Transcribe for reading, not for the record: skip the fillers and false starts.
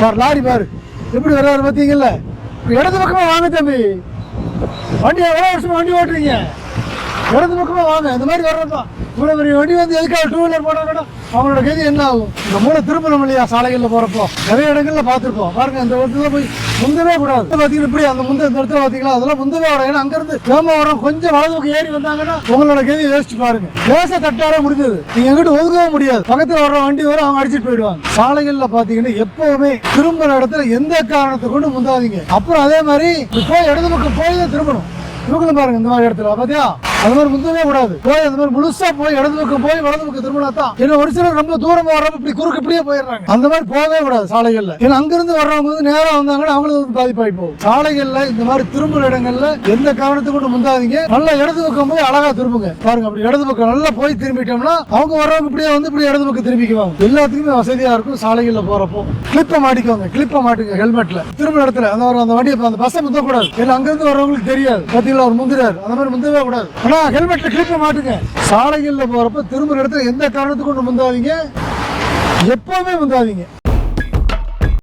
பாரு லாரி பாரு எப்படி வர்றாரு பார்த்தீங்கல்ல. இடது பக்கமா வாங்க தம்பி, வண்டி எவ்வளோ வருஷமா வண்டி ஓட்டுறீங்க, இடது பக்கமா வாங்க. இந்த மாதிரி வர்றதுதான் இவ்வளோ பெரிய வண்டி வந்து எதுக்காக டூ வீலர் போனாங்கன்னா அவங்களோட கதி என்ன ஆகும். இந்த மூளை திரும்பணும் இல்லையா, சாலைகளில் போகிறப்போ நிறைய இடங்கள்ல பார்த்துருப்போம். பாருங்க இந்த இடத்துல போய் முந்தவே கூடாது. பார்த்தீங்கன்னா இப்படி அந்த இந்த இடத்துல பார்த்தீங்களா, அதெல்லாம் முந்தவே வரும். ஏன்னா அங்கேருந்து வேகமாக வரும், கொஞ்சம் வலதுக்கு ஏறி வந்தாங்கன்னா உங்களோட கதி யோசிச்சு பாருங்க. லேசா தட்டாலே முடிஞ்சது, நீங்க எங்கிட்ட ஒதுக்கவும் முடியாது. பக்கத்தில் வர்ற வண்டி வரும், அவங்க அடிச்சுட்டு போயிடுவாங்க. சாலைகளில் பார்த்தீங்கன்னா எப்பவுமே திரும்புற இடத்துல எந்த காரணத்தை கொண்டு முந்தாதீங்க. அப்புறம் அதே மாதிரி போய் இடது பக்கம் போய் தான் திரும்பணும். இவங்களும் பாருங்க இந்த மாதிரி இடத்துல பார்த்தியா, அது மாதிரி முந்தவே கூடாது. போய் அந்த மாதிரி முழுசா போய் இடது பக்கம் போய் வலது பக்கம் திரும்பினா தான். ஏன்னா ஒரு சிலர் ரொம்ப தூரமா வர்றப்ப இப்படி குறுக்கு இப்படியே போயிடுறாங்க. அந்த மாதிரி போகவே கூடாது சாலைகள்ல. ஏன்னா அங்கிருந்து வர்றவங்க வந்து நேரம் வந்தாங்கன்னா அவங்களுக்கு வந்து பாதிப்பாகி போகும். சாலைகள்ல இந்த மாதிரி திரும்புற இடங்கள்ல எந்த காரணத்தை கொண்டு முந்தாதீங்க. நல்லா இடது பக்கம் போய் அழகா திரும்புங்க. பாருங்க அப்படி இடது பக்கம் நல்லா போய் திரும்பிட்டோம்னா அவங்க வர்றவங்க இப்படியே வந்து இப்படி இடது பக்கம் திரும்பிக்குவாங்க. எல்லாத்துக்குமே வசதியா இருக்கும். சாலைகள்ல போறப்போ கிளிப்பை மாட்டிக்கோங்க, கிளிப்பை மாட்டுங்க ஹெல்மெட்ல. திரும்ப இடத்துல அந்த வண்டியை அந்த பஸ்ஸை முந்த கூடாது. ஏன்னா அங்கிருந்து வர்றவங்களுக்கு தெரியாது, பாத்தீங்களா அவர் முந்துறாரு, அந்த மாதிரி முந்தவே கூடாது. ஆனா ஹெல்மெட்ல கிளிப்பை மாட்டுங்க. சாலைகள்ல போறப்ப திரும்ப இடத்துல எந்த காரணத்துக்கு கொண்டு முந்தாதீங்க, எப்பவுமே முந்தாதீங்க.